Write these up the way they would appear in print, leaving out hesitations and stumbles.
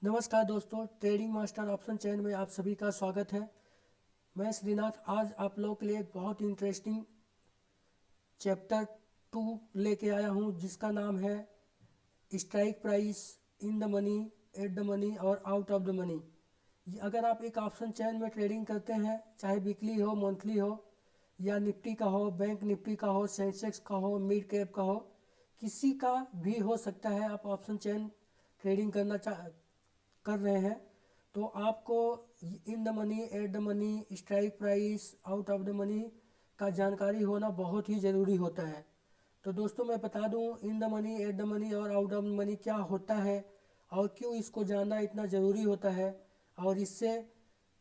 नमस्कार दोस्तों, trading master option चैन में आप सभी का स्वागत है। मैं श्रीनाथ आज आप लोगों के लिए एक बहुत इंटरेस्टिंग चैप्टर 2 लेके आया हूं, जिसका नाम है strike price, in the money, at the money और आउट ऑफ द मनी। अगर आप एक ऑप्शन चैन में ट्रेडिंग करते हैं, चाहे वीकली हो, मंथली हो, या निफ्टी का हो, बैंक निफ्टी का हो, सेंसेक्स का हो, मिड कैप का हो, किसी का भी हो सकता है। आप ऑप्शन चैन ट्रेडिंग कर रहे हैं तो आपको in the money, at the money, strike price, out of the money का जानकारी होना बहुत ही ज़रूरी होता है। तो दोस्तों, मैं बता दूं in the money, at the money और आउट ऑफ द मनी क्या होता है और क्यों इसको जानना इतना ज़रूरी होता है, और इससे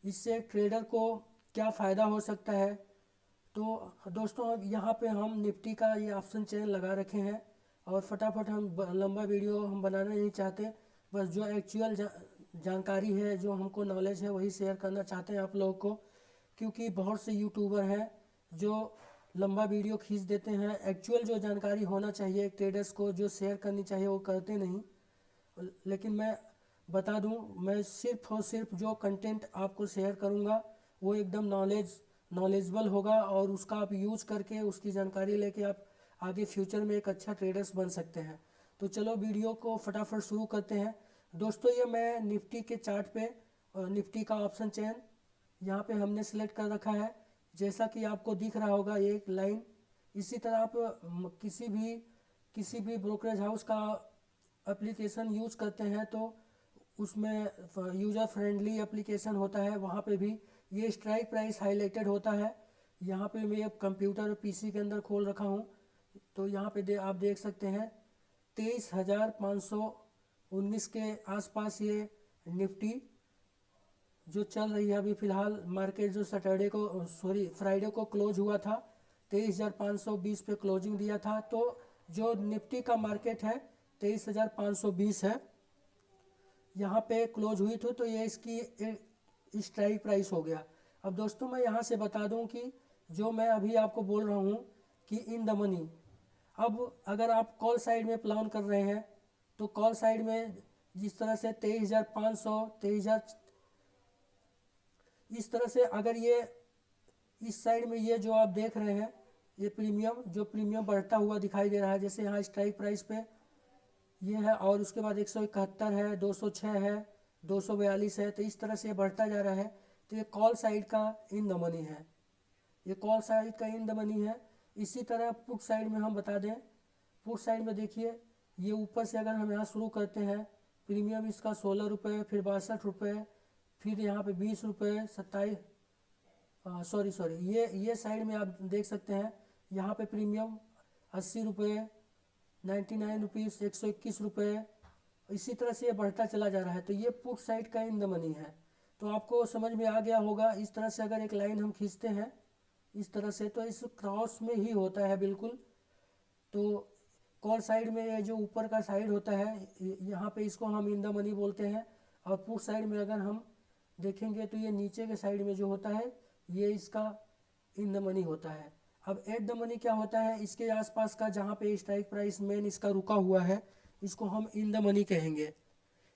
इससे ट्रेडर को क्या फ़ायदा हो सकता है। तो दोस्तों, अब यहाँ पे हम निफ्टी का ये ऑप्शन चेन लगा रखे हैं और फटाफट हम लंबा वीडियो हम बनाना नहीं चाहते। बस जो एक्चुअल जानकारी है, जो हमको नॉलेज है, वही शेयर करना चाहते हैं आप लोगों को। क्योंकि बहुत से यूट्यूबर हैं जो लंबा वीडियो खींच देते हैं, एक्चुअल जो जानकारी होना चाहिए ट्रेडर्स को, जो शेयर करनी चाहिए, वो करते नहीं। लेकिन मैं बता दूं, मैं सिर्फ और सिर्फ जो कंटेंट आपको शेयर करूंगा वो एकदम नॉलेजेबल होगा, और उसका आप यूज़ करके उसकी जानकारी लेके आप आगे फ्यूचर में एक अच्छा ट्रेडर्स बन सकते हैं। तो चलो वीडियो को फटाफट शुरू करते हैं। दोस्तों, ये मैं निफ्टी के चार्ट पे निफ्टी का ऑप्शन चेन यहाँ पे हमने सेलेक्ट कर रखा है। जैसा कि आपको दिख रहा होगा एक लाइन, इसी तरह आप किसी भी ब्रोकरेज हाउस का एप्लीकेशन यूज़ करते हैं तो उसमें यूज़र फ्रेंडली एप्लीकेशन होता है, वहाँ पे भी ये स्ट्राइक प्राइस हाईलाइटेड होता है। यहाँ पे मैं अब कंप्यूटर और पीसी के अंदर खोल रखा हूँ, तो यहाँ पे आप देख सकते हैं 23,519 के आसपास ये निफ्टी जो चल रही है अभी फ़िलहाल। मार्केट जो फ्राइडे को क्लोज हुआ था, 23,520 पे क्लोजिंग दिया था। तो जो निफ्टी का मार्केट है 23,520 है, यहाँ पे क्लोज हुई थी, तो ये इसकी स्ट्राइक प्राइस हो गया। अब दोस्तों, मैं यहाँ से बता दूँ कि जो मैं अभी आपको बोल रहा हूँ कि इन द मनी, अब अगर आप कॉल साइड में प्लान कर रहे हैं तो कॉल साइड में जिस तरह से 23,500, 23,000, इस तरह से अगर ये इस साइड में ये जो आप देख रहे हैं, ये प्रीमियम बढ़ता हुआ दिखाई दे रहा है। जैसे यहाँ स्ट्राइक प्राइस पे ये है, और उसके बाद 171 है, 206 है, 242 है, तो इस तरह से ये बढ़ता जा रहा है। तो ये कॉल साइड का इन द मनी है, ये कॉल साइड का इन द मनी है। इसी तरह पुट साइड में हम बता दें, पुट साइड में देखिए, ये ऊपर से अगर हम यहाँ शुरू करते हैं, प्रीमियम इसका 16 रुपये, फिर 62 रुपये, फिर यहाँ पे 20 रुपये, 27, सॉरी, ये साइड में आप देख सकते हैं, यहाँ पे प्रीमियम 80 रुपये, 99 रुपीज़, 121 रुपये, इसी तरह से ये बढ़ता चला जा रहा है। तो ये पुट साइड का इन द मनी है। तो आपको समझ में आ गया होगा। इस तरह से अगर एक लाइन हम खींचते हैं इस तरह से, तो इस क्रॉस में ही होता है बिल्कुल। तो कॉल साइड में ये जो ऊपर का साइड होता है, यहाँ पे इसको हम इन द मनी बोलते हैं। और पुट साइड में अगर हम देखेंगे तो ये नीचे के साइड में जो होता है, ये इसका इन द मनी होता है। अब एट द मनी क्या होता है, इसके आसपास का जहाँ पे स्ट्राइक प्राइस मेन इसका रुका हुआ है, इसको हम इन द मनी कहेंगे।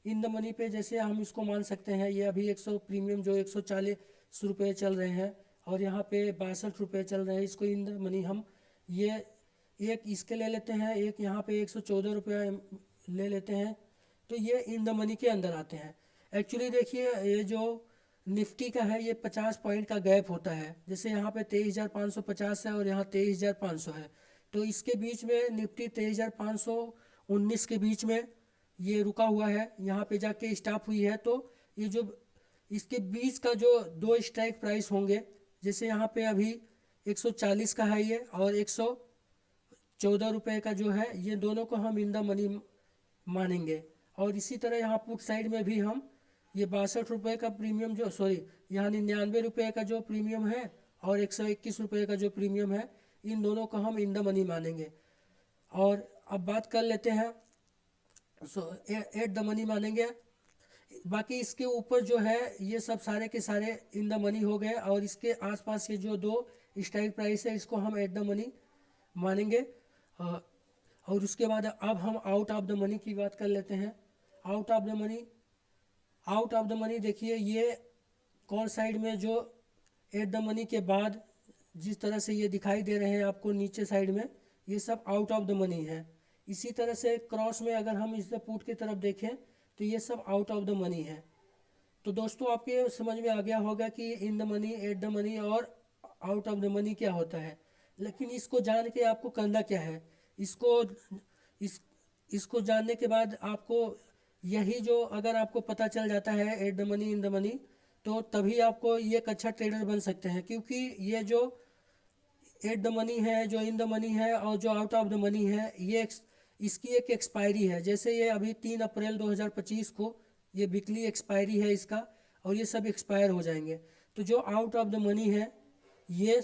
इन द मनी पे जैसे हम इसको मान सकते हैं, ये अभी 100 प्रीमियम जो 140 रुपये चल रहे हैं, और यहाँ पे 62 रुपये चल रहे हैं, इसको इन द मनी हम ये एक इसके ले लेते हैं, एक यहाँ पे 114 रुपये ले लेते हैं। तो ये इन द मनी के अंदर आते हैं। एक्चुअली देखिए, ये जो निफ्टी का है, ये 50 पॉइंट का गैप होता है। जैसे यहाँ पे 23,550 है और यहाँ 23,500 है, तो इसके बीच में निफ्टी 23,519 के बीच में ये रुका हुआ है, यहाँ पे जाके स्टॉप हुई है। तो ये जो इसके बीच का जो दो स्ट्राइक प्राइस होंगे, जैसे यहाँ पे अभी 140 का है ये, और 114 रुपये का जो है, ये दोनों को हम इन द मनी मानेंगे। और इसी तरह यहाँ पुट साइड में भी हम ये 62 रुपये का प्रीमियम जो यहाँ 99 रुपये का जो प्रीमियम है और 121 रुपये का जो प्रीमियम है, इन दोनों को हम इन द मनी मानेंगे। और अब बात कर लेते हैं, एट द मनी मानेंगे। बाकी इसके ऊपर जो है, ये सब सारे के सारे इन द मनी हो गए, और इसके आसपास के जो दो स्ट्राइक प्राइस है, इसको हम एट द मनी मानेंगे। और उसके बाद अब हम आउट ऑफ द मनी की बात कर लेते हैं। Out of the money out of the money देखिए ये कॉल साइड में जो एट द मनी के बाद जिस तरह से ये दिखाई दे रहे हैं आपको नीचे साइड में, ये सब आउट ऑफ द मनी है। इसी तरह से क्रॉस में अगर हम इससे पुट की तरफ देखें तो ये सब आउट ऑफ द मनी है। तो दोस्तों आपके समझ में आ गया होगा कि in the money, at the money और आउट ऑफ द मनी क्या होता है। लेकिन इसको जान के आपको करना क्या है, इस इसको जानने के बाद आपको यही जो अगर आपको पता चल जाता है at the money, in the money, तो तभी आपको ये एक अच्छा ट्रेडर बन सकते हैं। क्योंकि ये जो एट द मनी है, जो इन द मनी है और जो आउट ऑफ द मनी है, इसकी एक एक्सपायरी है। जैसे ये अभी 3 अप्रैल 2025 को ये वीकली एक्सपायरी है इसका, और ये सब एक्सपायर हो जाएंगे। तो जो आउट ऑफ द मनी है ये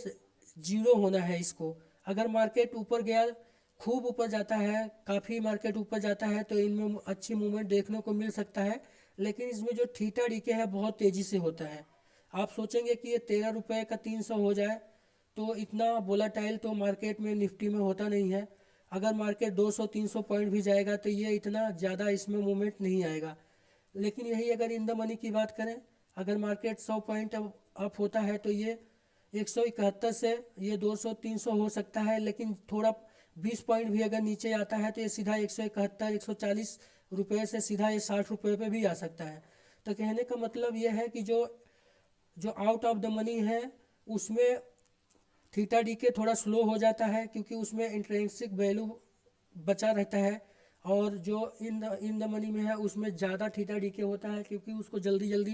जीरो होना है इसको। अगर मार्केट ऊपर गया, खूब ऊपर जाता है, काफ़ी मार्केट ऊपर जाता है, तो इनमें अच्छी मूवमेंट देखने को मिल सकता है। लेकिन इसमें जो थीटा डीके है बहुत तेज़ी से होता है। आप सोचेंगे कि ये 13 रुपये का 300 हो जाए तो इतना वोलाटाइल तो मार्केट में निफ्टी में होता नहीं है। अगर मार्केट 200-300 पॉइंट भी जाएगा तो ये इतना ज़्यादा इसमें मूवमेंट नहीं आएगा। लेकिन यही अगर इन द मनी की बात करें, अगर मार्केट 100 पॉइंट अप होता है तो ये 171 से ये 200-300 हो सकता है। लेकिन थोड़ा 20 पॉइंट भी अगर नीचे आता है तो ये सीधा 171-140 रुपये से सीधा ये 60 रुपये पे भी आ सकता है। तो कहने का मतलब ये है कि जो जो आउट ऑफ द मनी है उसमें थीटा डी के थोड़ा स्लो हो जाता है, क्योंकि उसमें इंट्रिंसिक वैल्यू बचा रहता है। और जो इन द मनी में है उसमें ज़्यादा थीटा डी के होता है, क्योंकि उसको जल्दी जल्दी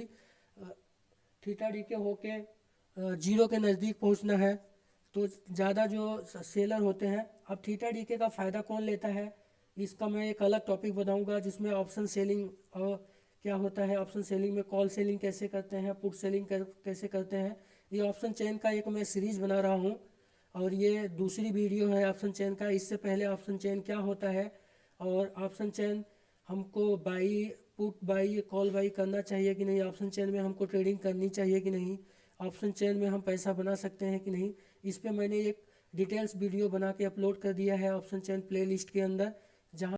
थीटा डी के होके जीरो के नज़दीक पहुंचना है। तो ज़्यादा जो सेलर होते हैं, अब थीटा डी के का फ़ायदा कौन लेता है इसका मैं एक अलग टॉपिक बताऊंगा, जिसमें ऑप्शन सेलिंग और क्या होता है, ऑप्शन सेलिंग में कॉल सेलिंग कैसे करते हैं, पुट सेलिंग कैसे करते हैं। ये ऑप्शन चेन का एक मैं सीरीज़ बना रहा हूँ, और ये दूसरी वीडियो है ऑप्शन चेन का। इससे पहले ऑप्शन चेन क्या होता है और ऑप्शन चेन हमको by, put by, call by करना चाहिए कि नहीं, ऑप्शन चेन में हमको ट्रेडिंग करनी चाहिए कि नहीं, ऑप्शन चेन में हम पैसा बना सकते हैं कि नहीं, इस पे मैंने एक डिटेल्स वीडियो बना के अपलोड कर दिया है ऑप्शन चेन प्लेलिस्ट के अंदर, जहाँ